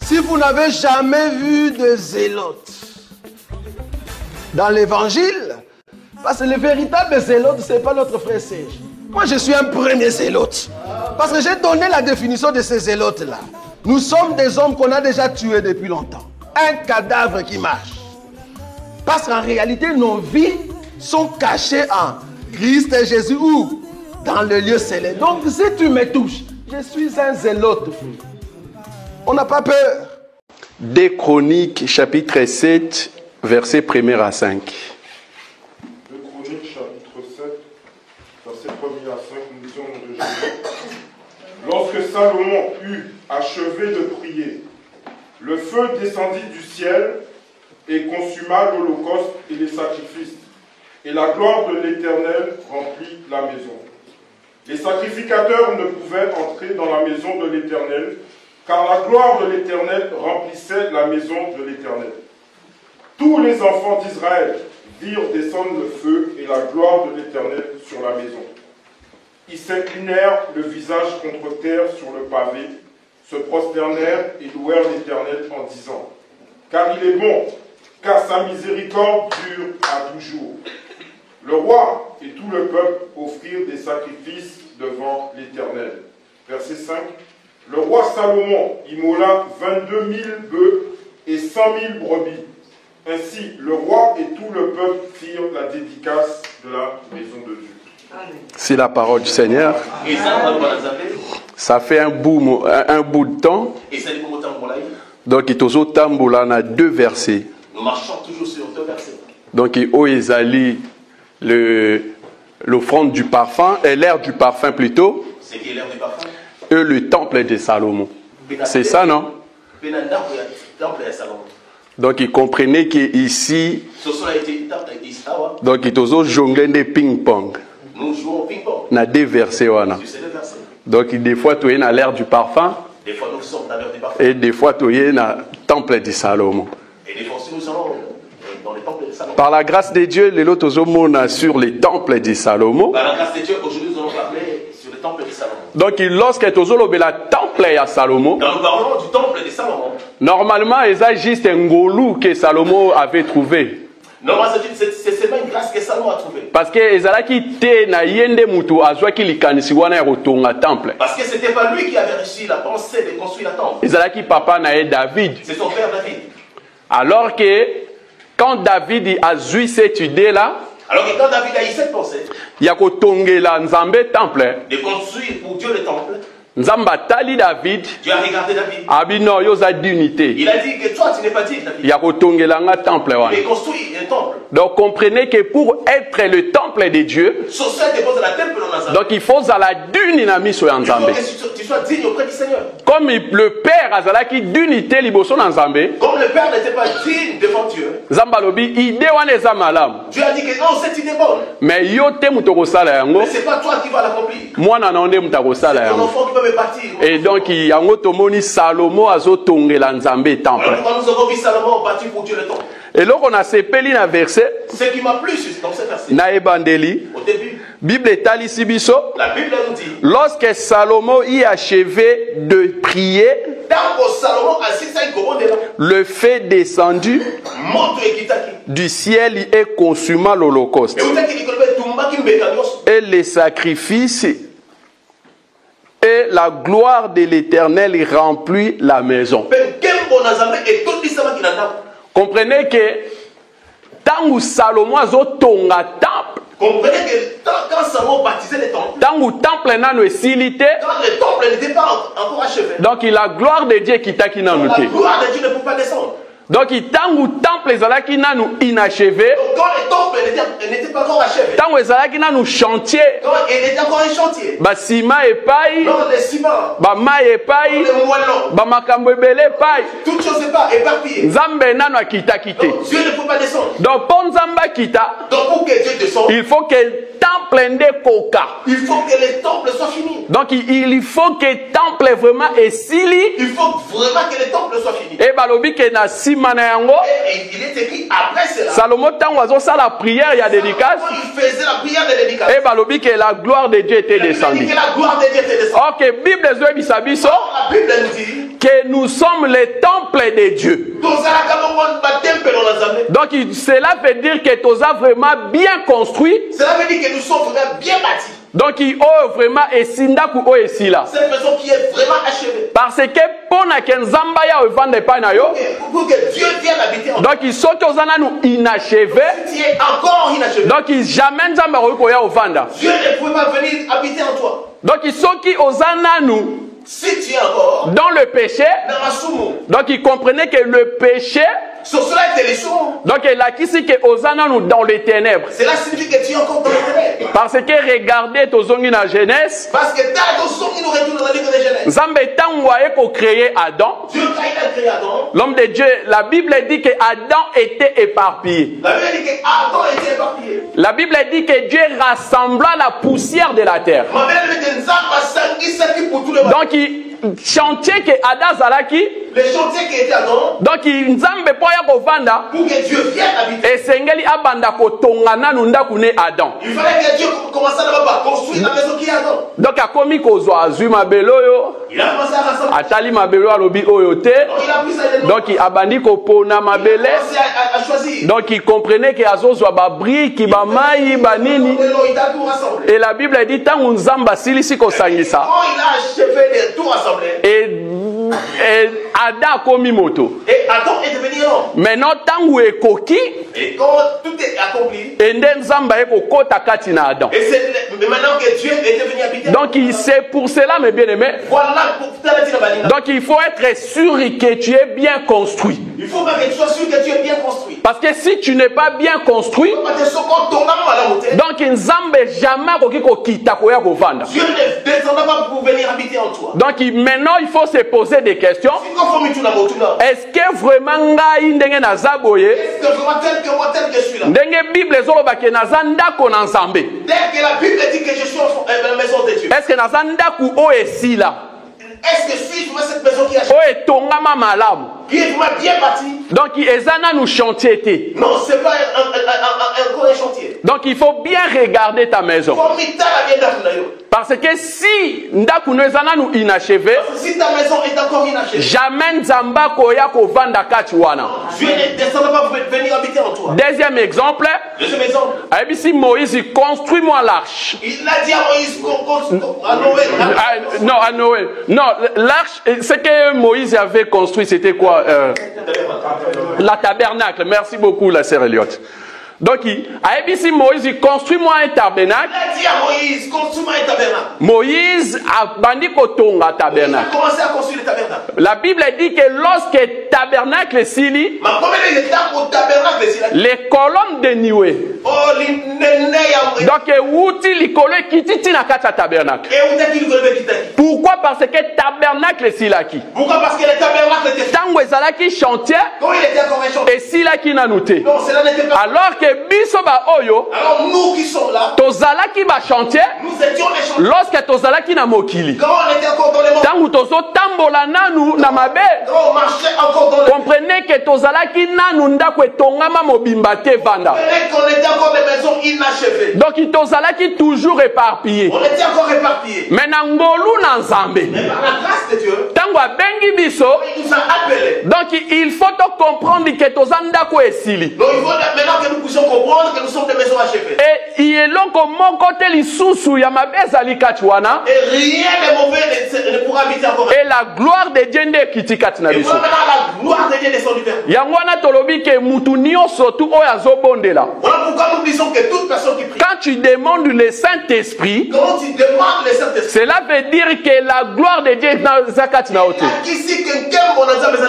Si vous n'avez jamais vu de zélotes dans l'évangile, parce que le véritable zélote, ce n'est pas notre frère Serge. Moi, je suis un premier zélote. Parce que j'ai donné la définition de ces zélotes-là. Nous sommes des hommes qu'on a déjà tués depuis longtemps. Un cadavre qui marche. Parce qu'en réalité, nos vies sont cachées en Christ et Jésus ou dans le lieu céleste. Donc, si tu me touches, je suis un zélote. On n'a pas peur. 2 Chroniques, chapitre 7, versets 1 à 5. 2 Chroniques, chapitre 7, versets 1 à 5, nous disons de Jésus. Lorsque Salomon eut achevé de prier, le feu descendit du ciel et consuma l'holocauste et les sacrifices, et la gloire de l'Éternel remplit la maison. Les sacrificateurs ne pouvaient entrer dans la maison de l'Éternel, car la gloire de l'Éternel remplissait la maison de l'Éternel. Tous les enfants d'Israël virent descendre le feu et la gloire de l'Éternel sur la maison. Ils s'inclinèrent le visage contre terre sur le pavé, se prosternèrent et louèrent l'Éternel en disant « Car il est bon, car sa miséricorde dure à toujours. » Le roi et tout le peuple offrirent des sacrifices devant l'Éternel. Verset 5. Le roi Salomon immola 22 000 bœufs et 100 000 brebis. Ainsi, le roi et tout le peuple firent la dédicace de la maison de Dieu. C'est la parole du Seigneur. Ça fait un bout de temps. Donc, il y a 2 versets. Nous marchons toujours sur 2 versets. Donc, il l'offrande du parfum, et l'air du parfum plutôt. C'est qui est l'air du parfum? Et le temple de Salomon. C'est ça, non? Donc, il comprenait qu'ici, donc, il y a jonglé de ping-pong. Nous jouons au ping-pong. Il y a 2 versets. Donc, des fois, tu es dans l'air du parfum. Des fois, nous sommes dans l'air du parfum. Et des fois, tu es dans le temple de Salomon. Et des fois aussi, nous sommes dans le temple de Salomon. Par la grâce de Dieu, les autres sur les temples de Salomon. Par la grâce de Dieu, aujourd'hui, nous allons parler sur le temple de Salomon. Donc, lorsque tu as le temple de Salomon, quand nous parlons du temple de Salomon, normalement, il y a juste un goulou que Salomon avait trouvé. Normalement, c'est seulement une grâce que Salomon a trouvée. Parce que Parce que c'était pas lui qui avait réussi la pensée de construire la temple. David. C'est son père David. Alors que quand David a eu cette idée-là, alors que quand David a eu cette pensée, il y a temple. De construire pour Dieu le temple. Nzamba tali David. Dieu a regardé David. Abino yoza d'unité. Il a dit que toi tu n'es pas digne, David. Il y a temple. Il construit un temple. Donc comprenez que pour être le temple de Dieu, donc il faut la dynamique sur Nzambe. Tu sois digne auprès du Seigneur. Comme le père a qui d'unité liboso Nzambe. Comme le père n'était pas digne devant Dieu. Zambalobi idée wana eza malam. Dieu a dit que non, cette idée est bonne. Mais yo te mutoko sala yango. Mais c'est pas toi qui vas l'accomplir. Mwana na onde mutako sala yango. Ton enfant qui peut me bâtir. Et donc yango tomoni Salomo azotongela Nzambe temple. Alors quand nous avons vu Salomon bâtir pour Dieu le temple. Et là on a sepeli na verset. Ce qui m'a plu dans ce verset. Na ebandeli. Au début. Bible etali sibiso. La Bible nous dit. Lorsque Salomon y achevait de prier, le feu descendu du ciel et consuma l'holocauste et les sacrifices, et la gloire de l'Éternel remplit la maison. Comprenez que tant que Salomon a tonga temple, comprenez que quand Salomon baptisait le temple, quand le temple n'était pas encore achevé, donc la gloire de Dieu qui t'a qui n'a la gloire de Dieu ne peut pas descendre. Donc tant que le temple est inachevé, quand le temple n'était pas encore achevé, tant que chantier, quand il était encore un chantier, ba ciment et paille, le ciment, ba maille et paille, le moellon, ba makambo ebele paille, toutes choses n'est pas éparpillées. Nzambe nanu akita kité. Dieu ne peut pas descendre. Donc pour Nzamba kita, donc pour que Dieu descende, il faut que temple nde koka. Il faut que le temple soit fini. Donc il faut que le temple vraiment esili. Il faut vraiment que le temple soit fini. Et balobi ke na sima na yango. Et il est écrit après cela. Salomon tango azo sa la prière ya dédicace. Il faisait la prière de dédicace. Et balobi que la gloire de Dieu était descendue. Que la gloire de Dieu était descendue. Ok, Bible zo bisabiso. La Bible nous dit que nous sommes les temples de Dieu. Donc cela veut dire que tu as vraiment bien construit. Cela veut dire que nous sommes vraiment bien bâtis. Donc il est vraiment esindaku o esila. Cette maison qui est vraiment achevée. Parce que pona ke nzamba ya evande pa na yo. Pour que Dieu vienne habiter en toi. Donc il saute aux ananu inachevé. Tu es encore inachevé. Donc il jamais nzamba ko ya ovanda. Dieu ne pouvait pas venir habiter en toi. Donc il saute aux ananu. Si tu es encore dans le péché, donc il comprenait que le péché, donc il a qu'ici que Osana nous dans les ténèbres. Cela signifie que tu es encore dans les ténèbres. Parce que regardez Tozongi na jeunesse. Parce que Tozongi nous retourne dans la livre de Genèse. Zambe tangoye ko créer Adam. Dieu a créé Adam. L'homme de Dieu, la Bible dit que Adam était éparpillé. La Bible dit que Adam était éparpillé. La Bible dit que Dieu rassembla la poussière de la terre. Donc il chantier que Adam Zalaki. Le chantier qui était Adam. Donc il nzambe poya ko vanda. Pour que Dieu vienne habiter. Et sengeli abanda ko tongana nunda kune Adam. Il fallait que Dieu commence à construire la maison qui est Adam. Donc akomi ko zo azui mabelo yo. Il a commencé à rassembler. Atali mabelo alobi oyote. Donc il abandi ko pona mabele. Il a choisi. Donc il comprenait que azozwa ba brique ba mai ba nini. Et la Bible dit tant nzamba silisi ko sangisa. Quand il a achevé de tout rassembler. Et Adam komi moto. Et Adam est devenu homme. Maintenant tangu ekoki. Et quand tout est accompli. Et nzamba eko kota kati na Adam. Et c'est maintenant que Dieu est devenu habité. Donc c'est pour cela mes bien-aimés. Voilà pour donc il faut être sûr que tu es bien construit. Il faut que tu sois sûr que tu es bien construit. Parce que si tu n'es pas bien construit, donc nzambe jamais koki ko kita ko ya ko vanda. Dieu ne descendra pas pour venir habiter en toi. Donc maintenant il faut se poser des questions. Est-ce que vraiment ngai ndenge naza boye? Est-ce que vraiment tel que je suis là? Ndenge Bible ezoloba ke naza ndako na nzambe. Dès que la Bible dit que je suis dans la maison de Dieu. Est-ce que naza ndako o esila? Est-ce que suis-je dans cette maison qui a o etongama malamu? Qui est bien bâti? Donc ezana nous chantier. Non, c'est pas un chantier. Donc il faut bien regarder ta maison. Parce que si ndakuno ezana nous inachevé, si ta maison est encore inachevée, jamais nzamba koya ko vanda kati wana. Dieu ne descendra pas venir habiter en toi. Deuxième exemple. Deuxième exemple. Si Moïse construis-moi l'arche. Il a dit à Moïse à Noé. Non, à Noé. Non, l'arche, ce que Moïse avait construit, c'était quoi? La tabernacle. Merci beaucoup, la sœur Elliot. Donc, si Moïse construit-moi un tabernacle. Il a dit à Moïse, construis-moi un tabernacle. Moïse a bandi kotonga tabernacle. Il a commencé à construire le tabernacle. La Bible dit que lorsque tabernacle sili, les colonnes de Niwe. Donc, outi likolo kititi na kata tabernacle. Pourquoi? Parce que tabernacle silaki. Pourquoi? Parce que le tabernacle était tango ezalaki chantier. Quand il était encore un chantier. Et silaki na nouté. Non, cela n'était pas. Alors que biso ba oyo. Alors nous qui sommes là. Tozalaki ba chantier. Nous étions les chantiers. Lorsque tozalaki na mokili. Quand on était encore dans les mondes. Tango tozo tambola nanu na mabe. Quand on marchait encore dans les. Comprenez que tozalaki nanu ndako etongama mobimba te vanda. Comprenez qu'on était encore des maisons inachevées. Donc tozalaki toujours éparpillé. On était encore éparpillés. Mais na ngolu na nzambe. Mais par la grâce de Dieu. Tango abengi biso. Il nous a appelés. Donc il faut comprendre que tozanda ko esili. Donc il faut maintenant que nous puissions comprendre que nous sommes des maisons achevées. Et il est long comme mon côté lisusu ya mabeza likatwana. Et rien de mauvais ne pourra habiter encore. Et la gloire de Dieu nde kitikati na biso. Et maintenant la gloire de Dieu descend du verre. Yangwana tolobi ke mutu nyonso tu oyo azobondela. Voilà pourquoi nous disons que toute personne qui prie. Quand tu demandes le Saint-Esprit, quand tu demandes le Saint-Esprit, cela veut dire que la gloire de Dieu est dans zakati na ote.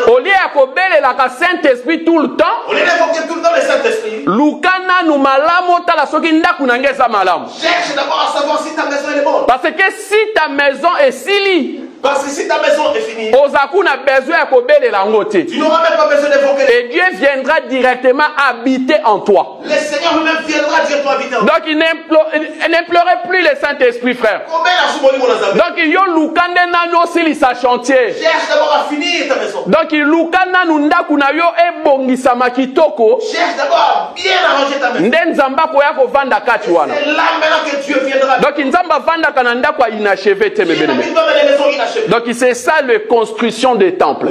Au lieu ya kobelela ka Saint-Esprit tout le temps, au lieu d'évoquer tout le temps le Saint-Esprit, lukana nu malamu tala soki ndaku nangeza malamu. Cherche d'abord à savoir si ta maison est bonne. Parce que si ta maison est sili, Parce que si ta maison est finie, Ozaku n'a besoin de kobele la ngote. tu n'auras même pas besoin d'évoquer. Et Dieu viendra directement habiter en toi. Le Seigneur lui-même viendra directement habiter en toi. Donc il n'implorait plus le Saint-Esprit, frère. Combien d'argent mon azabé? Donc il y a lukande nano sili sa chantier. Cherche d'abord à finir ta maison. Donc il lukanda nunda kuna yo ebongisa makitoko. Cherche d'abord à bien arranger ta maison. Nde nzamba koya ko vanda kati wana. C'est là maintenant que Dieu viendra. Donc nzamba vanda kananda kwa inachevé te Dieu mebele. n'habite pas dans les maisons inachevées. Donc c'est ça la construction des temples.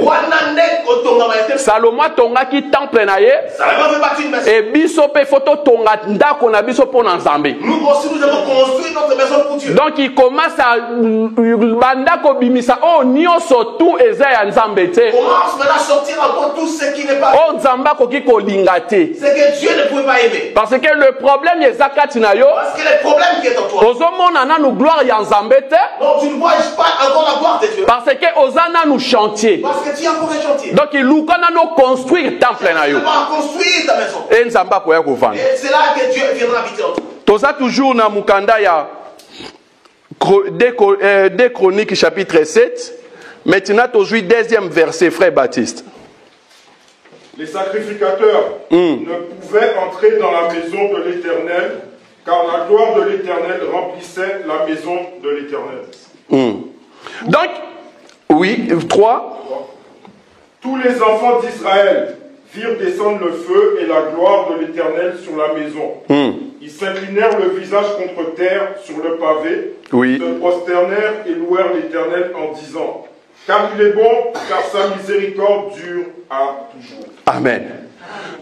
Salomon tongaki temple na ye. Salomon veut bâtir une maison. Et biso pe photo tonga ndako na biso pona nzambe. Nous aussi nous avons construit notre maison pour Dieu. Donc il commence à bandako bimisa oh nyonso tout eza ya nzambe te. Commence maintenant à sortir encore tout ce qui n'est pas. Oh nzamba koki kolinga te. C'est que Dieu ne pouvait pas aimer. Parce que le problème est zakati na yo. Parce que le problème qui est en toi. Ozomona na nu gloire ya nzambe te. Donc tu ne vois pas encore la gloire de Dieu. Parce que ozana nu chantier. Parce que tu as encore un chantier. Donc il lukana no construire temple na yo. Tu vas construire ta maison. Et nzamba koya ko vanda. Et c'est là que Dieu viendra habiter en toi. Toza toujours na mukanda ya des Chroniques chapitre 7. Maintenant aujourd'hui deuxième verset, frère Baptiste. Les sacrificateurs ne pouvaient entrer dans la maison de l'Éternel, car la gloire de l'Éternel remplissait la maison de l'Éternel. Donc, oui, 3. Tous les enfants d'Israël virent descendre le feu et la gloire de l'Éternel sur la maison. Ils s'inclinèrent le visage contre terre sur le pavé, se prosternèrent et louèrent l'Éternel en disant: car il est bon, car sa miséricorde dure à toujours. Amen.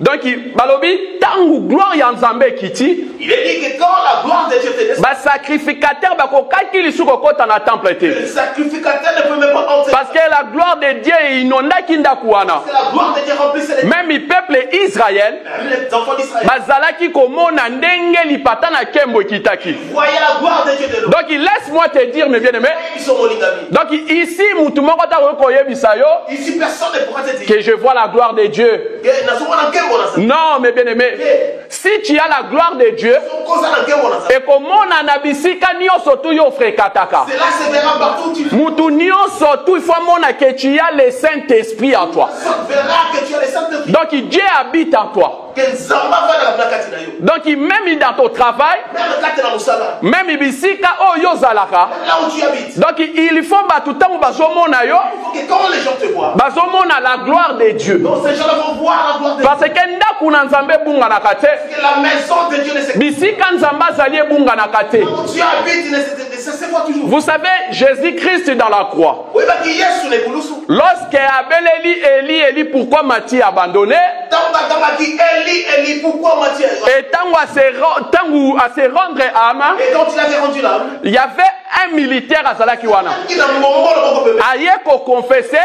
Donc, balobi tangu gloire ya nzambe kiti. Il est dit que quand la gloire de Dieu te descend, ba sacrificateur ba ko kakili suko kota na temple te. le sacrificateur ne peut même pas entrer. Parce que la gloire de Dieu inonda kinda kuana. C'est la gloire de Dieu remplissait les Même le peuple Israël, les enfants d'Israël. bazalaki komona ndenge lipata na kembo kitaki. Voyez la gloire de Dieu de l'eau. Donc laisse-moi te dire mes bien-aimés. Ils sont molingami. Donc ici mutu moko ta koyebisa yo Ici personne ne pourra te dire que je vois la gloire de Dieu. que na somo na kembo na sa. Non, mes bien-aimés. Si tu as la gloire de Dieu, Koza na kembo na sa. et comme on a bisika nyonso tu yo frekataka. C'est là se verra partout où tu Mutu nyonso tu il faut mona que tu as le Saint-Esprit en toi. verra que tu as les Saint-Esprit. Donc Dieu habite en toi. Que Nzamba va dans la blakati na yo. Donc même dans ton travail, Même kati na musala. même bisika oh yo zalaka. Là où tu habites. Donc il faut batutangu bazomona yo, Il faut que quand les gens te voient, bazomona la gloire de Dieu. donc ces gens vont voir la gloire de Dieu. Parce que ndaku na nzambe bunga na kate. Que la maison de Dieu ne se Bisika nzamba zali bunga na kate. Quand tu habites, il ne se voit toujours. Vous savez, Jésus-Christ dans la croix. Oui, bah, qui est sous les boulousous. Lorsque Abel Eli, pourquoi Matthieu a abandonné? Eli, pourquoi Matthieu? Et tant à se rendre à Ama, Et quand il avait rendu l'âme, il y avait un militaire à Salakiwana. il a Ayeko confessé,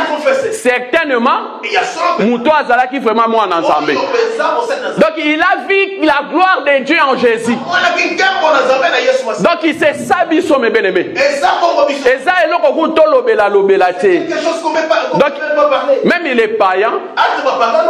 confessé. certainement, Il y a son Mouto Azalaki vraiment moi en ensemble. Donc il a vu la gloire de Dieu en Jésus. Donc il s'est sabi sur mes bien-aimés. Et ça est là qu'on lobela te. Donc même il est païen.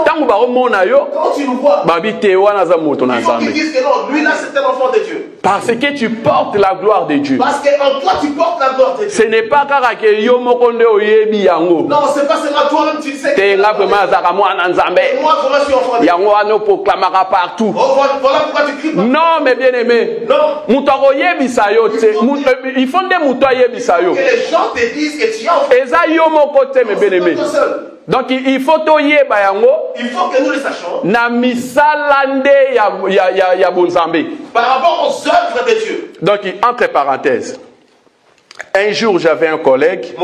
Tant que on yo, quand tu nous vois, babi te wana za moto na il faut qu'ils nzambe. disent que non, lui là c'est un enfant de Dieu. Parce que tu portes la gloire de Dieu. Parce qu'en toi tu portes la gloire de Dieu. Ce n'est pas kaka ke yo moko nde oyebi yango. Non, c'est pas seulement toi-même tu sais. Te nga vraiment azaka mwana nzambe. Moi, comment je suis enfant de Dieu? Yango wana proclamera partout. Oh, voilà pourquoi tu cries. Non, mes bien-aimés. Non. Muto oyebisa yo te. Il faut nde muto oyebisa yo. Que les gens te disent que tu es enfant. Eza yo moko te mes bien-aimés. Toi seul. Donc il faut toyeba yango. Il faut que nous le sachions. Na misala nde ya bonzambe. Par rapport aux œuvres de Dieu. Donc entre parenthèses. Un jour j'avais un collègue.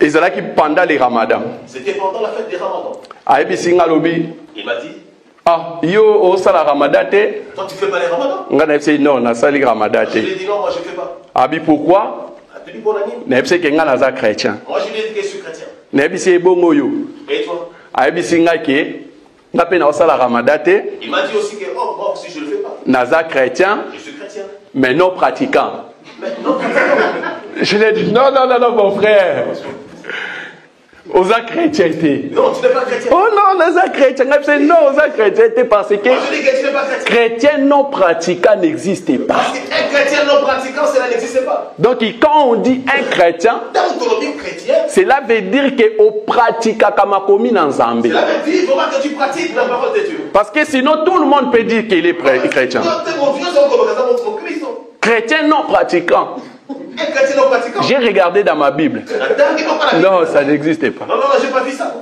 Ezalaki pendant les Ramadan. C'était pendant la fête des Ramadan. Ayebi lobi. Il m'a dit, Ah, yo osala Ramadan te. toi tu fais pas les Ramadans? Ngana dit non, na sali Ramadan Je lui ai te. dit non, moi je fais pas. Abi pourquoi? Tu dis bon ami. Na yebise ke ngana za chrétien. Moi je lui ai dit que je suis chrétien. Na yebise bongo yo. Et toi? Ayebi ngake nga pe na osala Ramadan te. Il m'a dit aussi que oh, moi aussi je le fais pas. Naza chrétien, Je suis chrétien. mais non pratiquant. Mais non, Je lui ai dit non, mon frère. Aux chrétienté. Non, tu n'es pas chrétien. Oh non, les chrétiens. Non, aux chrétienté parce que Moi, je dis que tu n'es pas chrétien. chrétien non pratiquant n'existe pas. Parce qu'un chrétien non pratiquant, cela n'existe pas. Donc quand on dit un chrétien, Dans l'autonomie chrétien, cela veut dire que on pratique comme commis dans Zambie. cela veut dire vraiment que tu pratiques la parole de Dieu. Parce que sinon tout le monde peut dire qu'il est chrétien. Chrétien non pratiquant. Un chrétien non pratiquant. J'ai regardé dans ma Bible. Non, ça n'existe pas. Non, j'ai pas vu ça.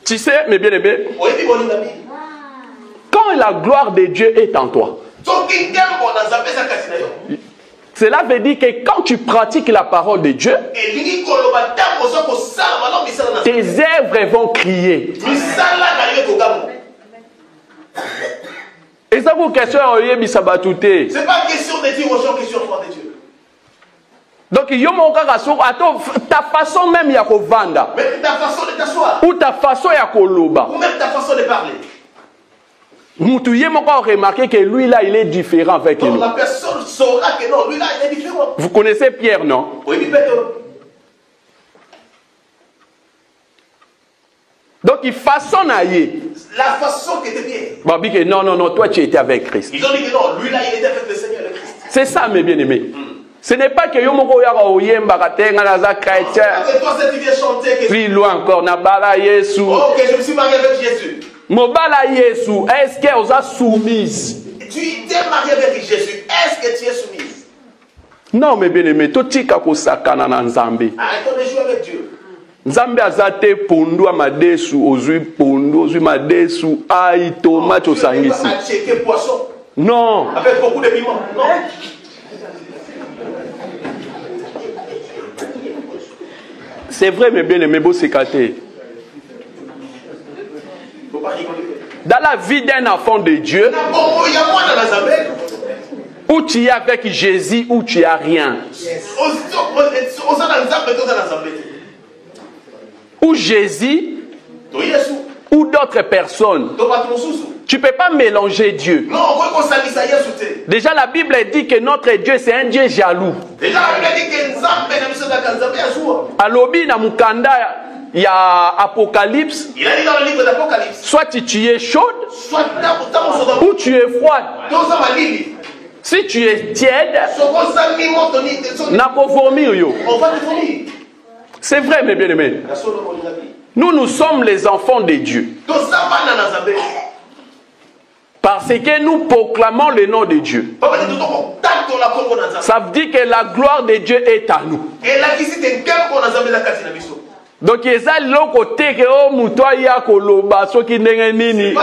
Tu sais, mes bien-aimés, Oui, mon ami. quand la gloire de Dieu est en toi, cela veut dire que quand tu pratiques la parole de Dieu, tes œuvres vont crier. Et ça vous question, c'est pas question de dire aux gens qui sont foi de Dieu. donc, ta façon même ya vanda, Même ta façon de t'asseoir, ou ta façon ya koloba, ou même ta façon de parler. Moutouye m'a remarqué que lui là, il est différent avec Donc nous. la personne saura que non, lui là, il est différent. Vous connaissez Pierre, non? Oui, peut-être. Donc, il façonne à y. La façon qui était bien. Babi que non, non, non, toi tu étais avec Christ. Ils ont dit que non, lui là, il était avec le Seigneur, le Christ. C'est ça, mes bien-aimés. Ce n'est pas que yomoko yaka oyemba katenga naza chrétien. Et toi, c'est tu viens chanter que... Puis loin encore, na bala Yesu. Oh, ok, je me suis marié avec Jésus. Mobala Yesu, est-ce que vous êtes soumise? Tu t'es marié avec Jésus. Est-ce que tu es soumise? Non, mes bien-aimés, totika kosakana na Nzambe. Arrêtons de jouer avec Dieu. Nzambe azate pondu amadesu, ozui pondu, ozui madesu, aïe, tomate, osangisi. À checker poisson. Non. Avec beaucoup de piment. Non. C'est vrai, mes bien-aimés, beau sécaté. Faut pas rigoler. Dans la vie d'un enfant de Dieu, Il y a moi dans la Zambie. où tu es avec Jésus, où tu as rien. Ou Jésus, ou d'autres personnes. Tu ne peux pas mélanger Dieu. Déjà, la Bible dit que notre Dieu, c'est un Dieu jaloux. Alobi na mukanda, il y a Apocalypse. Il a dit dans le livre d'Apocalypse. Soit tu es chaude, ou tu es froide. Si tu es tiède, n'a pas vomir yo. On va te vomir. C'est vrai, mes bien-aimés. Nous sommes les enfants de Dieu. Parce que nous proclamons le nom de Dieu. Ça veut dire que la gloire de Dieu est à nous. Donc, il y a l'autre côté que oh, mutoya koloba, so ki ndenge nini.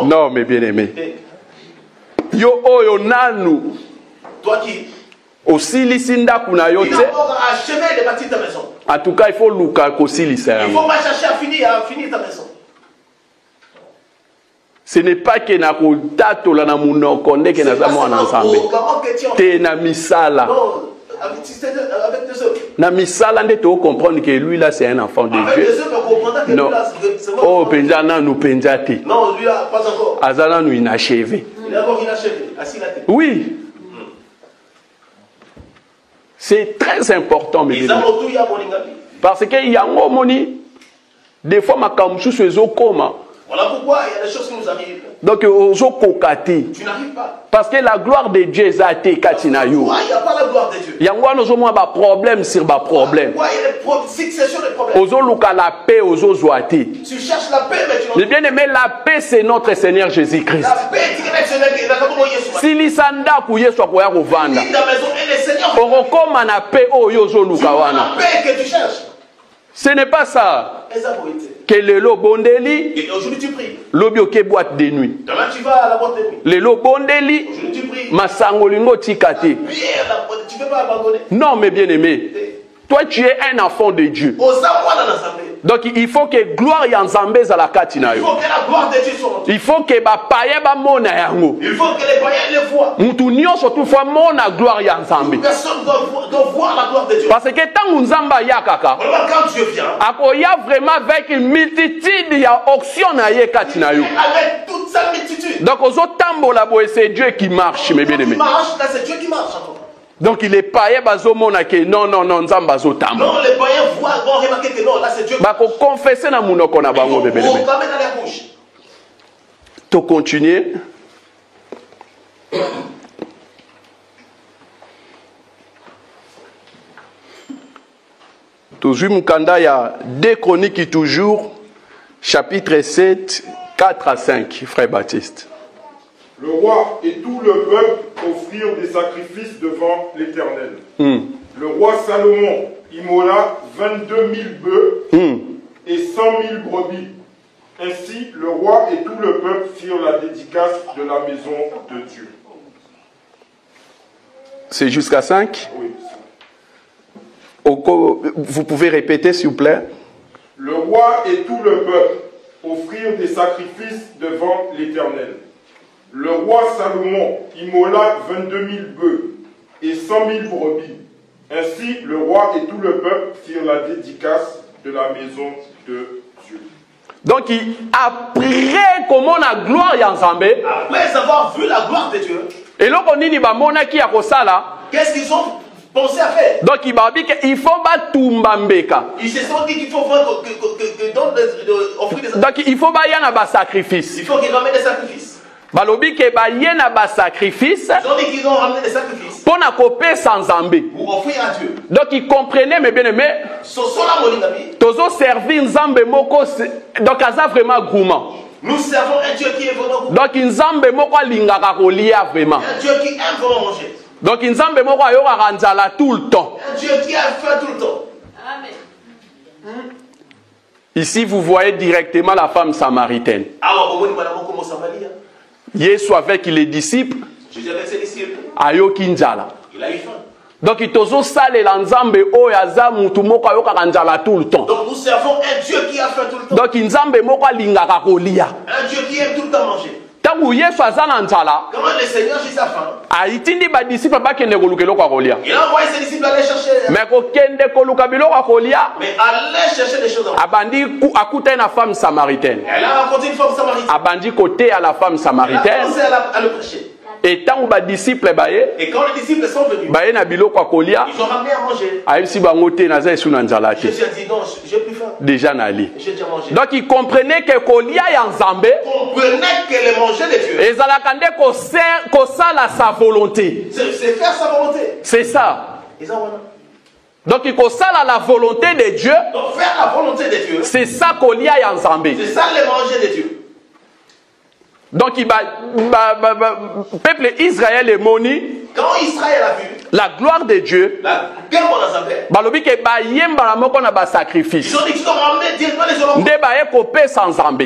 Non, mes bien-aimés. Yo oyo nanu. Toi qui Aussi lisinda kuna yo te. achevé de bâtir ta maison. En tout cas, il faut luka kosi lisa. Il ne faut pas chercher à finir ta maison. Ce n'est pas que na kotato la na munoko ndeke na zamu ensemble. Te na misala. Non, avec tes œuvres. Na misala nde to comprendre que lui là c'est un enfant de Avec Dieu. tes œuvres, on comprendra que Non. lui là, c'est Oh penja na nous penja te. non, lui là, pas encore. Azala nous inachevé. Il est encore inachevé. Assis la tête. Oui. C'est très important, mes amis. Parce qu'il y a un moment, des fois, ma camusu se zokoma. Voilà pourquoi il y a des choses qui nous arrivent. Donc, ozokokati. Tu n'arrives pas. Parce que la gloire de Dieu est à katina yo. Pourquoi il n'y a pas la gloire de Dieu? Il y a un problème sur ma problème. Pourquoi il y a des successions de problèmes? Ozoluka la paix, ozozoati. Tu cherches la paix, mais tu n'en Mais bien aimé, la paix, c'est notre Seigneur Jésus-Christ. la paix, tu connais que dans comment Jésus. Si lisanda kuye soit koya kovanda. Dans la maison et le Seigneur. Orokoma na paix oyo ozoluka wana. La paix que tu cherches. Ce n'est pas ça. Et ça, vous Que le lo bondeli, et aujourd'hui tu pries. lobioke boîte de nuit. Demain tu vas à la boîte de nuit. Le lo bondeli, Aujourd'hui tu pries. masangolingo tikate. Pierre, tu ne peux pas abandonner. Non, mes bien-aimés, toi tu es un enfant de Dieu. Aux amours dans l'assemblée. Donc il faut que gloire ya nzambe ezala kati na Il yo. faut que la gloire de Dieu soit en toi. Il faut que bapaya bamona yango. Il faut que les païens les voient. Mutu nyonso toutefois mona gloire ya nzambe. Personne doit voir la gloire de Dieu. Parce que tant nzamba ya kaka, Voilà, quand Dieu vient, akoya vraiment avec une multitude ya option na ye kati na yo. avec toute sa multitude. Donc ozotambola boye c'est Dieu qui marche, mes Quand tu bien-aimés. marches, là c'est Dieu qui marche en toi. Donc il est païen bazomona ke non non non nzamba zotamba. Non, les païens vont remarquer que non, là c'est Dieu. Ba ko confesser na munoko na bango bébé. Vous proclamez dans la bouche. To continuer. Toujours Mukanda, il y a 2 Chroniques toujours, chapitre 7, 4 à 5, frère Baptiste. Le roi et tout le peuple offrirent des sacrifices devant l'Éternel. Le roi Salomon immola 22 000 bœufs et 100 000 brebis. Ainsi, le roi et tout le peuple firent la dédicace de la maison de Dieu. C'est jusqu'à 5? Oui. Vous pouvez répéter, s'il vous plaît? Le roi et tout le peuple offrirent des sacrifices devant l'Éternel. Le roi Salomon immola 22 000 bœufs et 100 000 brebis. Ainsi, le roi et tout le peuple firent la dédicace de la maison de Dieu. Donc, après comment la gloire y ensemble, Après avoir vu la gloire de Dieu, et là, on dit qu'est-ce qu'ils ont pensé à faire? donc, il faut batumba. Ils se sont dit qu'il faut offrir des sacrifices. Donc, il faut un sacrifice. Il faut qu'ils ramènent des sacrifices. Balobi ke ba yena ba sacrifice. Ils ont dit qu'ils ont ramené des sacrifices. Pour na kopé sans zambé. Pour offrir à Dieu. Donc ils comprenaient mes bien-aimés. Tozo servir nzambe moko donc aza vraiment gourmand. Nous servons un Dieu qui est vraiment gourmand. Donc nzambe moko lingaka kolia vraiment. Un Dieu qui aime vraiment manger. Donc nzambe moko ayoka nzala tout le temps. Un Dieu qui a faim tout le temps. Amen. Ici vous voyez directement la femme samaritaine. Yesu avec les disciples, ayoki nzala. Il a eu faim. Donc il tozo sale la nzambe oyo aza mutu moko ayoka nzala tout le temps. Donc nous servons un Dieu qui a faim tout le temps. Donc nzambe moko alingaka kolia. Un Dieu qui aime tout le temps manger. Tangu Yesu aza na nzala, comment le Seigneur j'ai sa faim? aitindi ba disciples bakende koluka biloko kolia. Il a envoyé ses disciples aller chercher. Mais kokende koluka biloko kolia. Mais aller chercher des choses. Abandi akuta na femme samaritaine. Elle a rencontré une femme samaritaine. Abandi côté à la femme samaritaine. Elle a commencé à le prêcher. Et tant ba disciples baye. Et quand les disciples sont venus, baye na biloko kolia. Ils ont ramené à manger. Ayebisi bango te naza esu na nzala te. Jésus a dit non, j'ai plus faim. Déjà nali. J'ai déjà mangé. Donc ils comprenaient que kolia ya nzambe. Comprenaient que le manger de Dieu. Ezalaka nde ko sala sa volonté. C'est faire sa volonté. C'est ça. Donc il faut ça la volonté de Dieu. Donc faire la volonté de Dieu. C'est ça qu'on y a ensemble. C'est ça le manger de Dieu. Donc il peuple Israël est moni. Quand Israël a vu la gloire de Dieu, ils sacrifice. ont dit qu'ils ont ramené directement les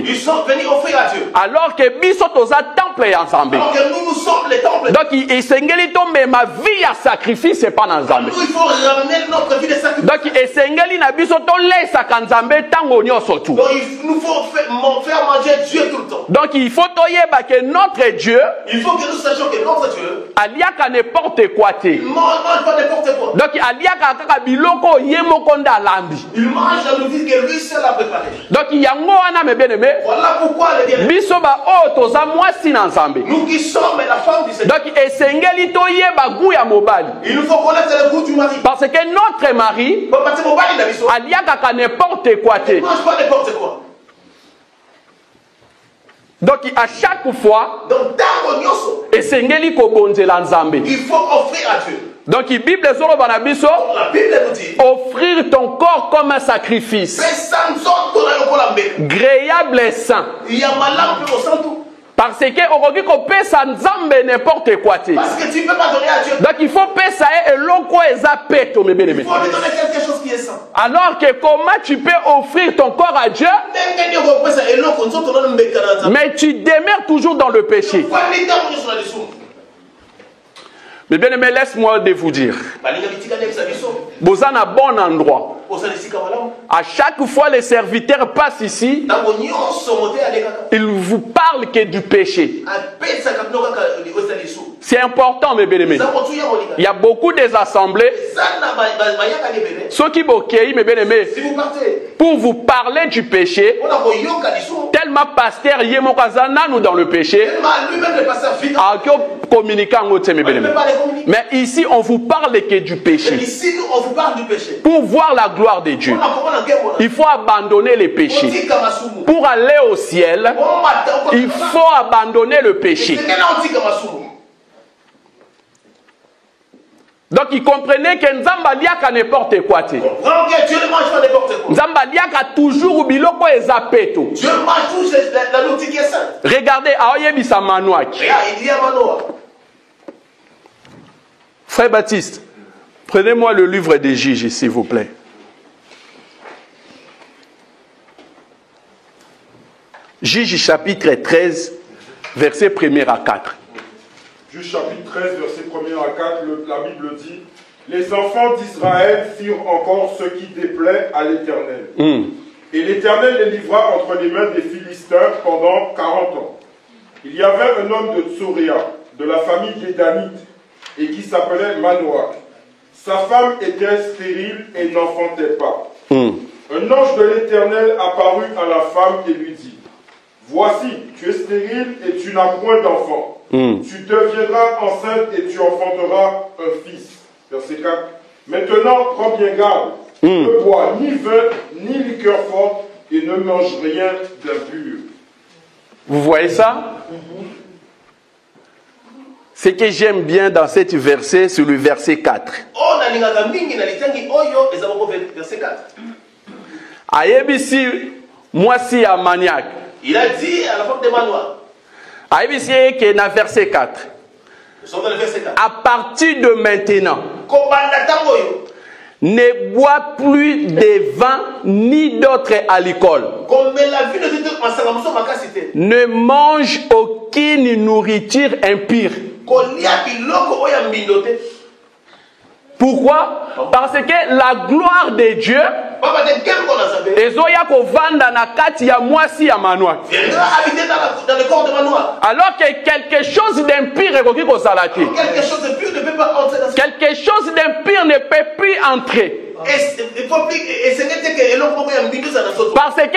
Ils sont venus offrir à Dieu. Alors que biso toza temple ensemble. Alors que nous sommes les temples. Donc il s'engeli tombe ma vie à sacrifice c'est pas ensemble. Nous il faut ramener notre vie de sacrifice. Donc il s'engeli na biso to laisse kanzambe tango nyoso tout. Donc il nous faut faire manger Dieu tout le temps. Donc il faut toyeba que notre Dieu, il faut que nous sachions que notre Dieu aliaka n'importe quoi te. Il mange pas n'importe quoi. Donc aliaka kaka biloko yemoko nda lambi. Il mange la nourriture que lui seul a préparé. Donc yango wana me bien-aimé. Voilà pourquoi le bien-aimé. Biso ba o toza mwasi na nzambe. Nous qui sommes la femme du Seigneur. Donc esengeli toyeba goût ya mobali. Il nous faut connaître le goût du mari. Parce que notre mari aliaka ka n'importe quoi te. Il mange pas n'importe quoi. Donc à chaque fois, il faut offrir à Dieu. Donc la Bible nous dit offrir ton corps comme un sacrifice agréable et saint. Parce que aujourd'hui qu'on peut ça n'importe quoi. Parce que tu ne peux pas donner à Dieu. Donc il faut payer ça et l'onco est zappé. Il faut lui donner quelque chose qui est saint. Alors que comment tu peux offrir ton corps à Dieu, mais tu demeures toujours dans le péché. Mais bien aimé, laisse-moi de vous dire. Vous êtes à bon endroit. À chaque fois les serviteurs passent ici, ils vous parlent que du péché. C'est important, mes bien-aimés. Il y a beaucoup des assemblées. Ceux qui m'ont mes bien-aimés, pour vous parler du péché, tel tellement pasteur nous dans le péché. Lui-même le pasteur vit dans Mais ici, on vous parle que du péché. Ici, nous, on vous parle du péché. Pour voir la gloire de Dieu, il faut abandonner les péchés. Pour aller au ciel, il faut abandonner le péché. Donc il comprenait que Nzambaliaka n'importe quoi. Nzambaliaka toujours biloko ezapeto. Dieu mange tout la nourriture qui est sainte. Regardez, Aoyebisa Manouak. Il y a Manoa. Frère Baptiste, prenez-moi le livre des Juges, s'il vous plaît. Juges chapitre 13, verset 1er à 4. Juges chapitre 13, verset 1er à 4, la Bible dit: les enfants d'Israël firent encore ce qui déplaît à l'Éternel. Et l'Éternel les livra entre les mains des Philistins pendant 40 ans. Il y avait un homme de Tsoréa, de la famille des Danites, et qui s'appelait Manoah. Sa femme était stérile et n'enfantait pas. Un ange de l'Éternel apparut à la femme et lui dit: voici, tu es stérile et tu n'as point d'enfant. Tu deviendras enceinte et tu enfanteras un fils. Verset 4. Maintenant, prends bien garde. Ne bois ni vin, ni liqueur forte, et ne mange rien d'impur. Vous voyez ça? Ce que j'aime bien dans cet verset, c'est le verset 4. Ayebisi, moi si à maniaque. Il a dit à la femme de Manoah. Ayebisi que na verset 4. Nous sommes dans le verset 4. À partir de maintenant, ne bois plus de vin ni d'autres alcools. Ne mange aucune nourriture impure. Pourquoi? Parce que la gloire de Dieu alors que quelque chose d'impur ne peut pas entrer dans quelque chose d'impur ne peut plus entrer. Parce que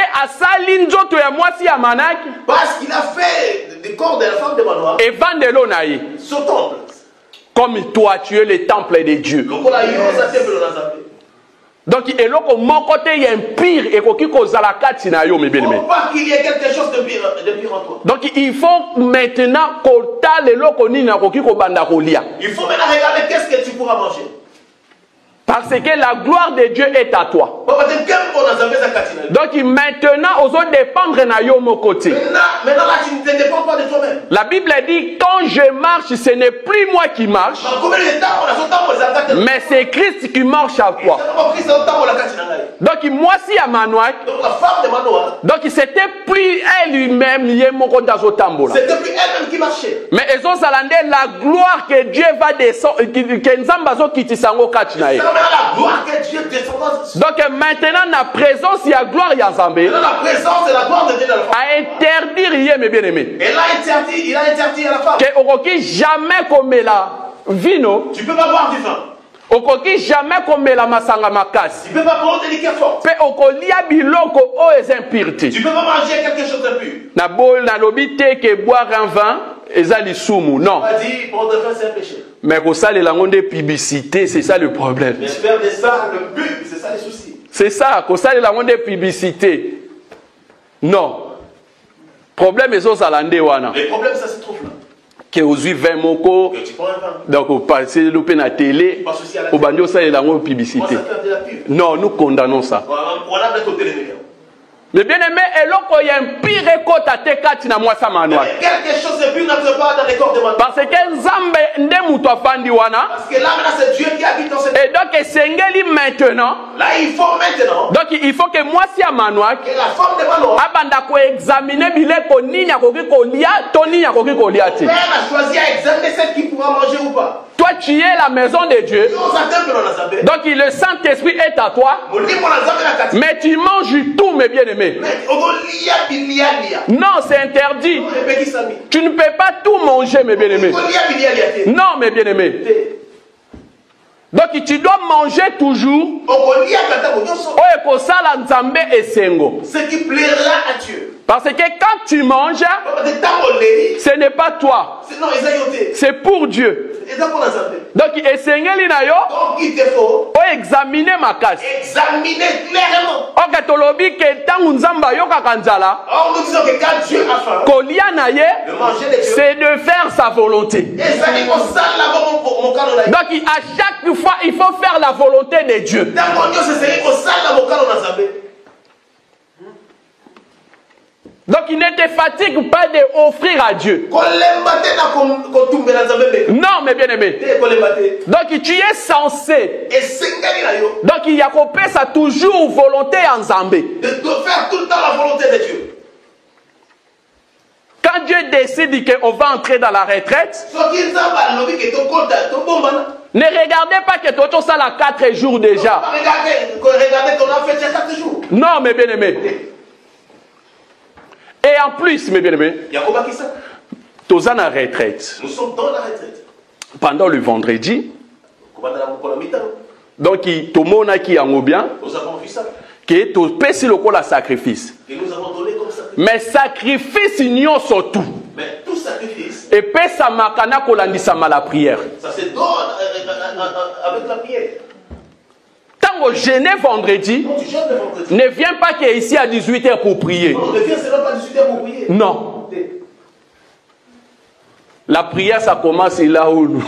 parce qu'il a fait des corps de la femme de Manoah et vandelo naï. Son temple. Comme toi, tu es le temple de Dieu. Donc, il y a un pire et qu'il y ait quelque chose de pire en toi. Donc, il faut maintenant il faut maintenant regarder qu'est-ce que tu pourras manger. Parce que la gloire de Dieu est à toi. Donc maintenant, aux autres dépendre de mon côté. Maintenant là, tu ne dépends pas de toi-même. La Bible dit, quand je marche, ce n'est plus moi qui marche, mais c'est Christ qui marche à toi. Donc moi si à Manoah, donc c'était plus elle-même c'était plus elle-même qui marchait. Mais la gloire que Dieu va descendre, la gloire que Dieu descendra. Donc maintenant la présence et la gloire de Zambé. La présence et la gloire de Dieu a interdit rien, mes bien-aimés. Et il a interdit à la femme. Que Oroki jamais comme la vino. Tu peux pas boire du vin. Okoki jamais comme la masanga makasi. Tu peux pas prendre des liqueurs fortes. Pe okolia biloko o es impureté. Tu peux pas manger quelque chose de pur. Na bol na lobité que boire un vin ezali sumu non. On dit prendre du vin c'est un péché. Mais pour ça les langues de publicité, c'est ça le problème. Mais faire de ça le but, c'est ça les soucis. C'est ça, pour ça les langues de publicité. Non. Problème est aux alandais wana. Le problème ça se trouve là. Que aux 20 moko donc au passé loupé na télé au bandio ça les langues de publicité. Non, nous condamnons ça. Mais bien aimé, eloko y a un pire côté à te na moi ça manoa. Quelque chose de pur n'entre pas dans les corps de Manoah. Parce que Nzambe ndemuto afandi wana. Parce que là maintenant c'est Dieu qui habite dans cette. Et donc sengeli maintenant. Là il faut maintenant. Donc il faut que moi si à Manoa. Que la femme de Manoah. Abanda ko examiner bileko nini akoki kolia, toni akoki kolia ti. Elle a choisi à examiner celle qui pourra manger ou pas. Toi tu es la maison de Dieu. Donc le Saint-Esprit est à toi. Mais tu manges tout mes bien-aimés. Non, c'est interdit. Tu ne peux pas tout manger mes bien-aimés. Non mes bien-aimés. Donc tu dois manger toujours. Ce qui plaira à Dieu. Parce que quand tu manges, ce n'est pas toi. C'est pour Dieu. Donc, essayez na yo. Il te faut Examiner ma case. examiner clairement. Ok, tolobi ke tangu nzamba yoka kanzala. Or, nous disons que quand Dieu a faim, Kolia na ye, de manger de Dieu, c'est de faire sa volonté. Donc, à chaque fois, il faut faire la volonté de Dieu. Donc il ne te fatigue pas d'offrir à Dieu. Non, mes bien-aimés. Donc tu es censé. Donc il y a ça toujours volonté en Zambé. De faire tout le temps la volonté de Dieu. Quand Dieu décide qu'on va entrer dans la retraite, ne regardez pas que tu as ça là 4 jours déjà. Regardez qu'on a fait 4 jours. Non, mes bien-aimés. Et en plus, mes bien-aimés, nous sommes en retraite. Nous sommes dans la retraite. Pendant le vendredi, donc tout le monde qui a bien, nous avons vu ça. Que tu pèses le coup la sacrifice. Que nous avons donné comme sacrifice. Mais sacrifice n'y a surtout. Mais tout sacrifice. Et pèse sa makana kolandisa la prière. Ça se donne avec la prière. Tant au jeûner vendredi, ne viens pas qu'il y ait ici à 18h pour prier. Non, ne viens seulement pas à 18h pour prier. Non. La prière, ça commence là où nous.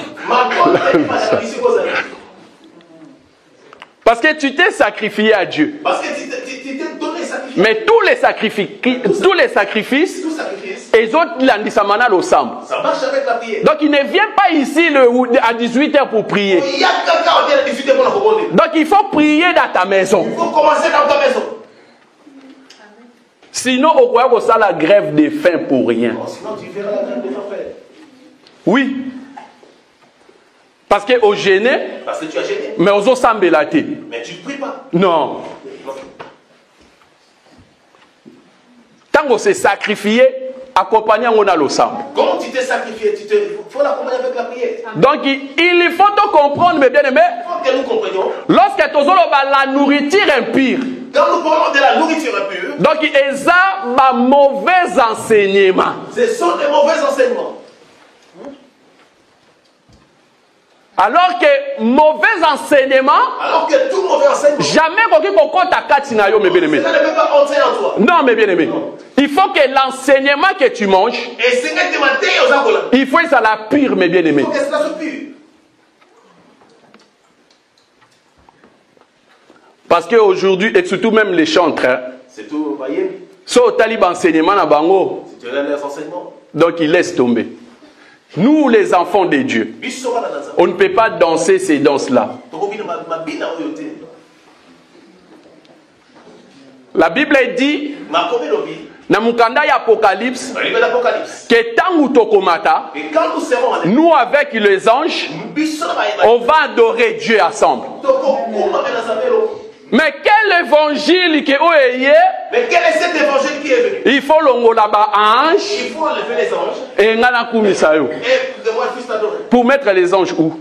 Parce que tu t'es sacrifié à Dieu. Parce que tu t'es donné sacrifice. Mais tous les sacrifices, les autres l'andisamana l'ensemble. Ça marche avec la prière. Donc il ne vient pas ici à 18h pour prier. Il y a quelqu'un à 18h pour la commander. Donc il faut prier dans ta maison. Il faut commencer dans ta maison. Sinon, on va faire la grève de faim pour rien. Sinon, tu verras la grève de faim. Oui. Parce qu'au gêné, parce que tu as gêné. Mais aux autres mais tu ne pries pas. Non. Tant qu'on s'est sacrifié, accompagné on a l'ensemble. Comment tu t'es sacrifié, il faut l'accompagner avec la prière. Donc il faut te comprendre, mes bien-aimés. Il faut que nous comprenions. Lorsque tu as la nourriture impure. Quand nous parlons de la nourriture impure. Donc ils ont un mauvais enseignement. Ce sont des mauvais enseignements. Alors que mauvais enseignement, alors que tout mauvais enseignement, jamais quelqu'un compte à Katina, mes bien-aimés. Cela ne peut pas entrer en toi. Non, mes bien-aimés. Il faut que l'enseignement que tu manges, il faut que ça la pure, mes bien-aimés. Il faut que cela soit pur. Parce qu'aujourd'hui, et surtout même les chantres, c'est tout, voyez. So talib enseignement na bango. Si tu as les enseignements. Donc il laisse tomber. Nous, les enfants de Dieu, on ne peut pas danser ces danses-là. La Bible dit, dans l'Apocalypse, que tant nous avec les anges, on va adorer Dieu ensemble. Mais quel évangile qui est mais quel est cet évangile qui est venu? Il faut l'ongo là-bas ange. Il faut enlever les anges. Et ngala kumisayo. Et de moi juste adorer. Pour mettre les anges où?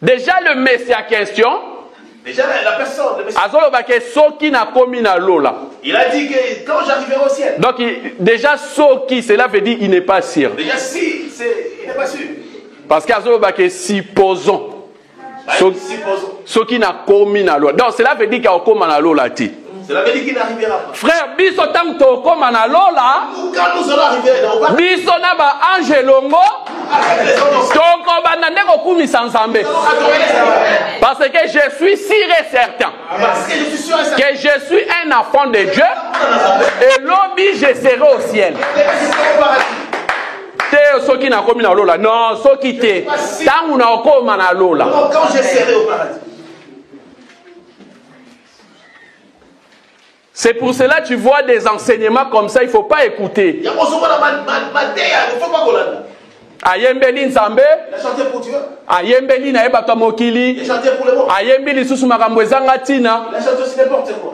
Déjà le Messie en question. Déjà la personne. Il a dit que quand j'arriverai au ciel. Donc déjà Soki, cela veut dire il n'est pas sûr. Déjà si, il n'est pas sûr. Parce que supposons. Ce qui n'a commis la loi. Donc cela veut dire qu'il y a commis la loi là. Cela veut dire qu'il n'arrivera pas. Frère, biso tant que commis la loi là. Quand nous allons arriver là, biso na ba ange longo. Donc on va n'aller au commis sans ensemble. Parce que je suis sûr et certain. Que je suis un enfant de Dieu. Et l'objet je serai au ciel. Ceux qui n'ont commis la lola. Non, ceux qui t'es. Tant qu'on a commis la lola. Quand je serai au paradis. C'est pour cela que tu vois des enseignements comme ça, il ne faut pas écouter. Ayembeli Nzambe. Ayembeli na eba mokili. Ayembeli susu makambo ezanga tina.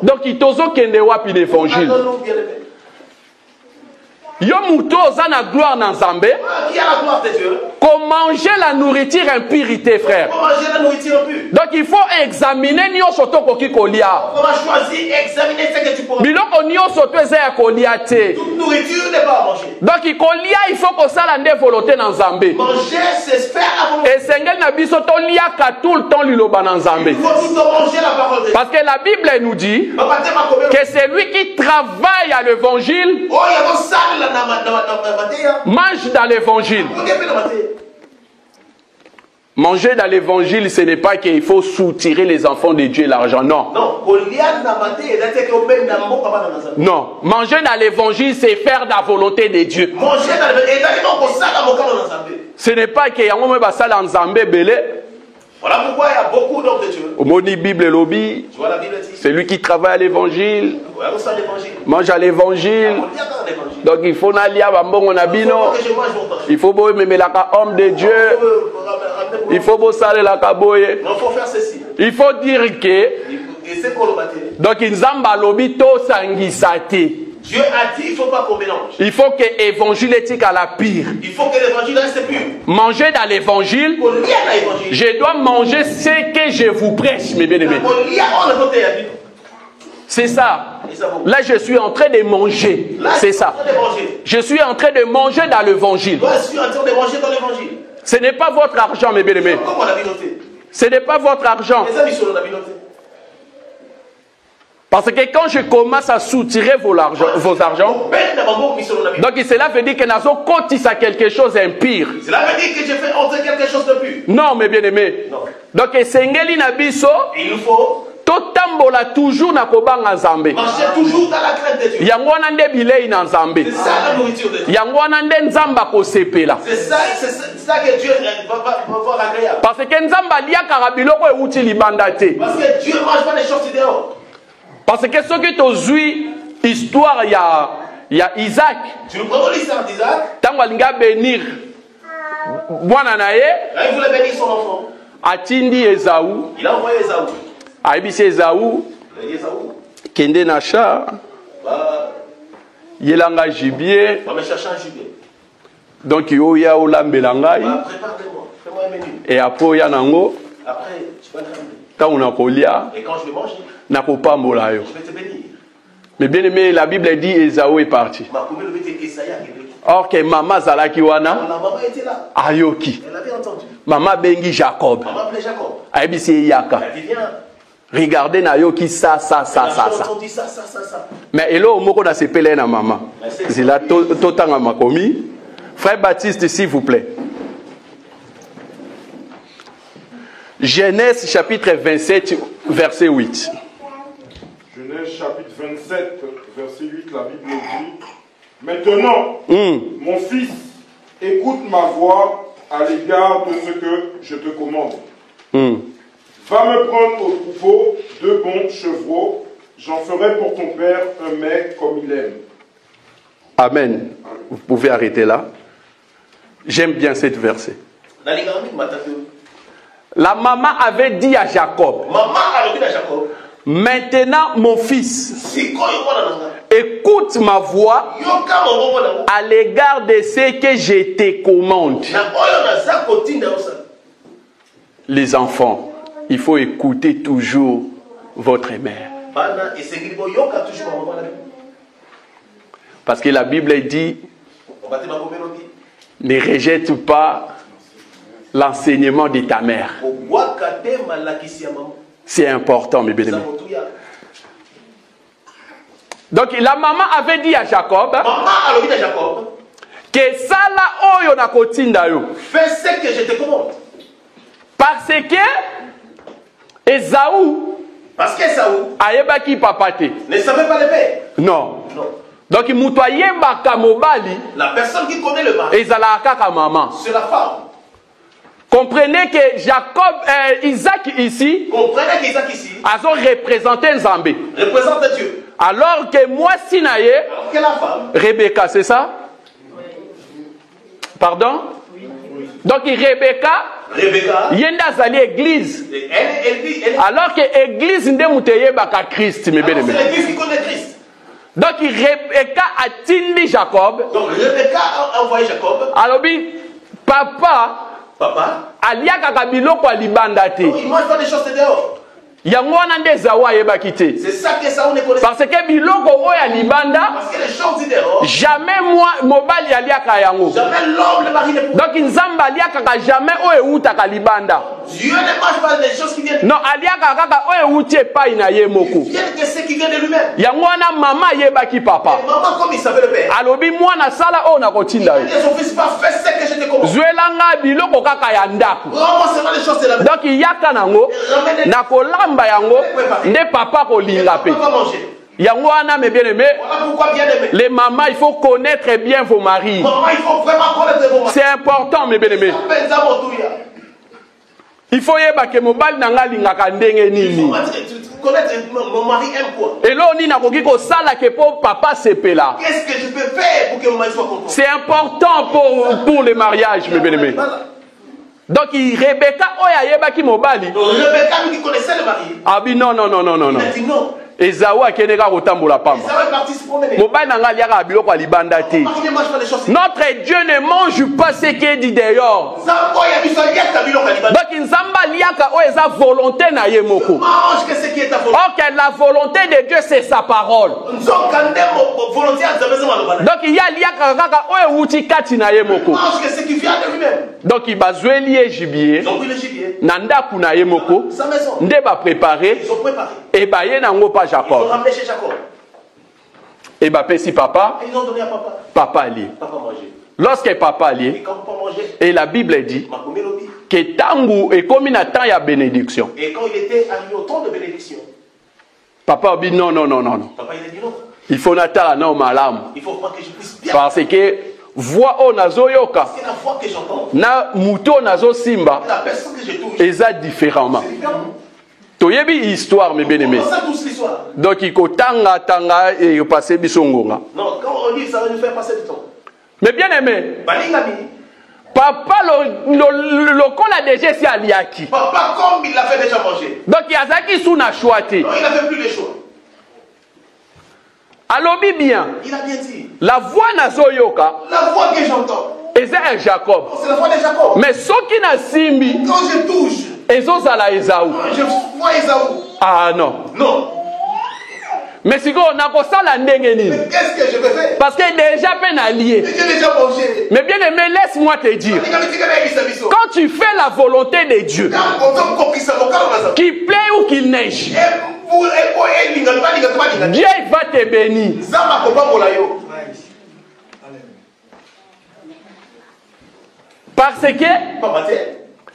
Donc itozo kende wapi l'évangile. Yo muto oza na gloire na Nzambe. Qui a la gloire de Dieu? Qu'on manger la nourriture impurité, frère. Pour manger la nourriture impure. Donc il faut examiner nyonso to koki kolia. On va choisir, examiner ce que tu pourras. Biloko nyonso to eza ya kolia te. Toute nourriture n'est pas à manger. Donc kolia il faut que ça la volonté na Nzambe. Manger, c'est faire la volonté. Et sengel na biso to liaka tout le temps liloba na Nzambe. Il faut tout le temps manger la parole de Dieu. Parce que la Bible elle nous dit que c'est lui qui travaille à l'évangile. Oh, il y a ça là. Mange dans l'évangile. Manger dans l'évangile, ce n'est pas qu'il faut soutirer les enfants de Dieu l'argent, non. Non, manger dans l'évangile, c'est faire la volonté de Dieu. Ce n'est pas qu'il y a un basal en Zambé belé. Voilà pourquoi il y a beaucoup d'hommes de Dieu. Au moni Bible lobby, c'est lui qui travaille à l'évangile. Mange à l'évangile. Donc il faut n'aller à Bambon Nabino. Il faut beau aimer la homme de Dieu. Il faut beau saler la caboye. Il faut dire que donc il zamba lobby to sangisate. Dieu a dit il ne faut pas qu'on mélange. Il faut que l'évangile éthique à la pire. Il faut que l'évangile reste pur. Manger dans l'évangile. Je dois manger ce que je vous prêche, mes bien-aimés. C'est ça. Là, je suis en train de manger. C'est ça. Je suis en train de manger dans l'évangile. Ce n'est pas votre argent, mes bien-aimés. Ce n'est pas votre argent. Parce que quand je commence à soutirer vos argents, donc cela veut dire que Nazo cotise quelque chose d'impire. Cela veut dire que je fais entrer quelque chose de pur. Non, mes bien-aimés. Donc Sengeli Nabiso, il nous faut totambola toujours na kobanga Nzambe. Marcher toujours dans la crainte de Dieu. Yangwana nde bilei na Nzambe. C'est ça la nourriture de Dieu. Yangwana nde Nzamba ko sepela. C'est ça que Dieu va voir agréable. Parce que Nzamba liaka biloko euti libanda te. Parce que Dieu ne mange pas les choses dehors. Parce que ce qui te zui histoire il y a Isaac. Tu nous prends l'histoire d'Isaac. Tango alinga bénir mwana na ye. Il voulait bénir son enfant. Atindi Esaú. Il a envoyé Esaú. Aibisi Esaú. Kende na cha. Yelanga gibier. Va me chercher un gibier. Donc yo ya olambela ngai. Prépare-moi. Fais-moi un menu. Et après ya nango. Après tu vas le ramener. Quand on a kolia. Et quand je vais manger. Je vais te bénir. Mais bien aimé, la Bible dit Esaú est parti. Or que maman Zalakiwana. La maman était là. Ayoki. Elle avait entendu. Maman bengi Jacob. Maman appelait Jacob. Aibisi Yaka. Elle dit viens. Regardez Nayoki ça. Mais elo moko na sepele na maman. C'est là totanga makomi. Frère Baptiste, s'il vous plaît. Genèse chapitre 27, verset 8. Genèse chapitre 27, verset 8, la Bible dit: Maintenant, mon fils, écoute ma voix à l'égard de ce que je te commande. Va me prendre au troupeau 2 bons chevreaux, j'en ferai pour ton père un mets comme il aime. Amen. Vous pouvez arrêter là. J'aime bien cette verset. La maman avait dit à Jacob: maintenant mon fils, écoute ma voix à l'égard de ce que je te commande. Les enfants, il faut écouter toujours votre mère. Parce que la Bible dit: ne rejette pas l'enseignement de ta mère. C'est important, mes bien-aimés. Donc la maman avait dit à Jacob que ça là oyo na kotinda yo. Fais ce que je te commande. Parce que Esaú, ayebaki papa te. Ne savait pas le père. Non. Donc mutayeba mobali. La personne qui connaît le mari. Ezalaka ka maman. C'est la femme. Comprenez que Isaac ici, a représenté Nzambe. Représente Dieu. Alors que moi, Sinaye, que la femme, Rebecca, c'est ça? Pardon? Oui. Donc Rebecca, yenda zali église. Alors que église nde muteye baka Christ, mes bien-aimés. C'est l'église qui connaît Christ. Donc Rebecca a tindi Jacob. Donc Rebecca a envoyé Jacob. Alors papa aliaka kabiloko alibanda te. Il mange pas des choses de dehors. Yango wana nde zawa yebaki te. C'est ça que ça on est connaissant. Parce que biloko oyo alibanda, parce que les choses du dehors, jamais moi mobali aliaka yango. Jamais l'homme le mari ne peut. Donc nzamba aliaka jamais oyo utaka libanda. Dieu ne mange pas des choses qui viennent. Non, aliaka kaka oyo utie pai na ye moko. Viens que ce qui vient de lui-même. Yango wana mama yebaki papa. Et maman comme il savait le père. Alobi mwana sala o na kotinda yo. Son fils va faire ce que je te commande. Zwelanga biloko kaka ya ndako. Vraiment c'est les choses de la vie. Donc yaka nango na kolamba yango nde papa kolinga pe. Yango wana mes bien-aimés. Voilà pourquoi bien aimé. Les mamans, il faut connaître bien vos maris. Maman, il faut vraiment connaître vos maris. C'est important mes bien-aimés. Il faut yeba ke mobali nanga lingaka ndenge nini. Connaître mon mari aime quoi. Et là on dit na koki ko sala ke po papa sepela. Qu'est-ce que je peux faire pour que mon mari soit content? C'est important pour les mariages mes bien-aimés. Donc Rebecca oya yebaki mobali. Rebecca lui qui connaissait le mari. Ah bi non. Il a dit non. Ezawa keneka kotambola pamba. Mobali nanga liaka abiloko alibanda te. Notre Dieu ne mange pas ce qui est dit dehors. Donc nzamba liaka o eza volonté na ye moko. Mange que ce qui est ta volonté. Ok, la volonté de Dieu c'est sa parole. Donc il y a liaka kaka o euti kati na ye moko. Mange que ce qui vient de lui-même. Donc il bazweli e gibier. Donc le gibier. Nanda kuna ye moko. Sa maison. Nde ba préparer. Ils ont préparé. Et ba ye nango pa Jacob. Ils ont ramené chez Jacob. Et bah si papa. Et ils ont donné à papa. Papa ali. Papa mangeait. Lorsque papa ali. Et quand papa mangeait. Et la Bible dit que tangu et comme il attend ya bénédiction. Et quand il était arrivé au temps de bénédiction. Papa dit non. Papa il a dit non. Il faut natala na malam. Il faut pas que je puisse bien. Parce que voix o nazo yoka. Parce que la voix que j'entends. Na muto nazo simba. La personne que je touche. Eza différemment. C'est différent. Toyebi histoire mes bien-aimés. Donc il faut tanga et passer bisongonga. Non, quand on lit ça va nous faire passer du temps. Mais bien-aimé. Papa le col a déjà si aliaki. Papa comme il l'avait déjà mangé. Donc il y a ça qui sous na choité. Non, il n'avait plus le choix. Alobi bien. Il a bien dit. La voix nazo yoka. La voix que j'entends. Et c'est Jacob. C'est la voix de Jacob. Mais ce qui n'a simbi. Quand je touche. Ezozala Esaú. Je vois Esaú. Ah non. Non. Mais si on a pas ça la ndenge nini. Mais qu'est-ce que je vais faire? Parce que déjà peine allié. J'ai déjà mangé. Mais bien aimé, laisse-moi te dire. Quand tu fais la volonté de Dieu, qu'il plaît ou qu'il neige, Dieu va te bénir. Parce que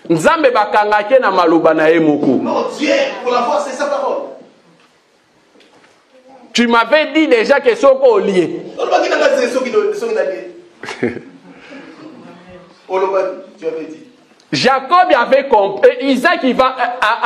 Nzambe bakangake na maloba na ye moko. Non, Dieu, pour la foi, c'est sa parole. Tu m'avais dit déjà que soko olié. Jacob avait compris, Isaac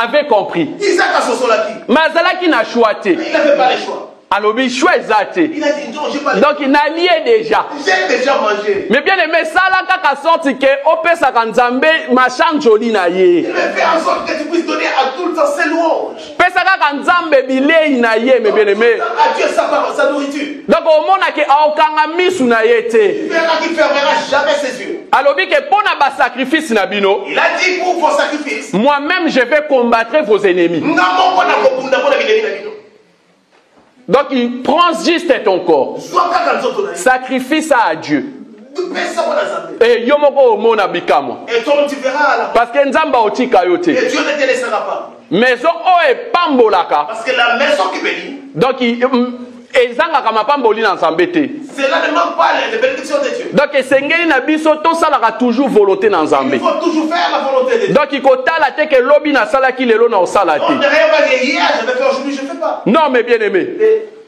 avait compris. Isaac a son solaki. Mazalaki n'a choisi. Il n'avait pas le choix. Alors, il choisit. Il a dit non, j'ai pas le Donc, il n'a lié déjà. J'ai déjà mangé. Mais bien aimé, ça là, quand il sorti que Opesa Kanzambe, machin joli na ye. Il veut faire en sorte que tu puisses donner à tout le temps ses louanges. Pesa Kanzambe bile na ye, mais bien aimé. À Dieu sa parole, sa nourriture. Donc, au monde que aokanga misu na ye te. Il verra qu'il fermera jamais ses yeux. Alors, dit que pour na sacrifice na bino. Il a dit pour vos sacrifices. Moi-même, je vais combattre vos ennemis. Donc il prend juste ton corps. Sacrifie ça à Dieu. Et yomoko mona bikamo. Et toi tu verras là. Parce que nzamba otika yote. Et Dieu ne te laissera pas. Maison o e pambolaka. Parce que la maison qui bénit. Donc ezanga kama pamboli na nzambe te. Cela ne manque pas les bénédictions de Dieu. Donc esengeli na biso to salaka toujours volonté na nzambe. Il faut toujours faire la volonté de Dieu. Donc ikotala te ke lobi na salaki lelo na osala te. On ne rien pas hier, je vais faire aujourd'hui, je ne fais pas. Non mais bien aimé.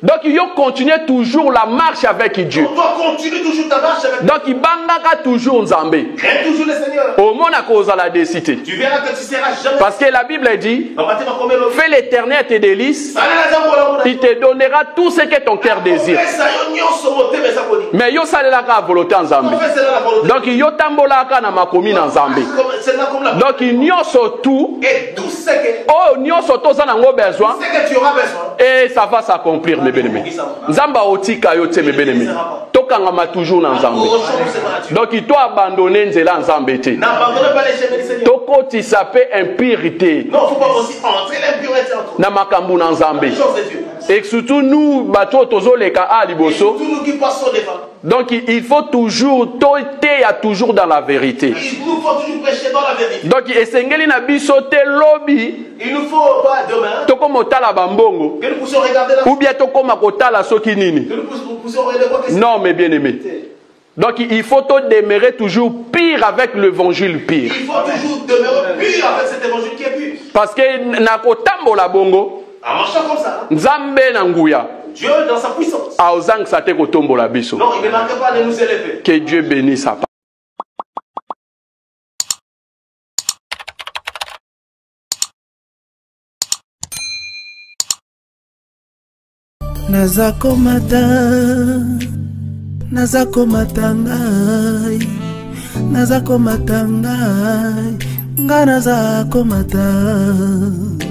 Donc il faut continuer toujours la marche avec Dieu. On doit continuer toujours ta marche avec Dieu. Donc il bangaka toujours nzambe. Aime toujours le Seigneur. Au monde à cause de la décité. Tu verras que tu seras jamais. Parce que la Bible dit, fais l'Éternel tes délices, il te donnera tout ce que ton cœur désire. Mais yo salelaka volonté en Zambie. Donc yo tambolaka na makomi en Zambie. Donc il y a surtout sais que. Oh, nyonso toza nango besoin. Tu sais que tu auras besoin. Et ça va s'accomplir, mes bien-aimés. Nzamba otika yo te, mes bien-aimés. Tokangama toujours dans Nzambe. Donc il doit abandonner Nzela Nzambe te. N'abandonne pas les chemins du Seigneur. Tokoti s'appelle impureté. Non, il ne faut pas aussi entrer l'impureté en toi. Na makambu na Nzambe. Chose de Dieu. Et surtout nous, bateau tozo leka a liboso. Tous nous qui passons devant. Donc il faut toujours, il a toujours dans la vérité. Il nous faut toujours prêcher dans la vérité. Donc esengeli na biso te lobby. Il nous faut pas demain. Tokoma tala bambongo. Que nous puissions regarder la. Ou bien tokoma kotala soki nini. Que nous puissions regarder quoi que c'est. Non, mes bien-aimés. Donc il faut demeurer toujours pire avec l'évangile pire. Il faut toujours demeurer pur avec cet évangile qui est pur. Parce que na kotambola bongo. En marchant comme ça. Nzambe na nguya. Dieu dans sa puissance. Aozang sa te kotombola biso. Non, il ne manque pas de nous élever. Que Dieu bénisse sa part. Nazako matangai, nazako matangai, nga nazako matangai.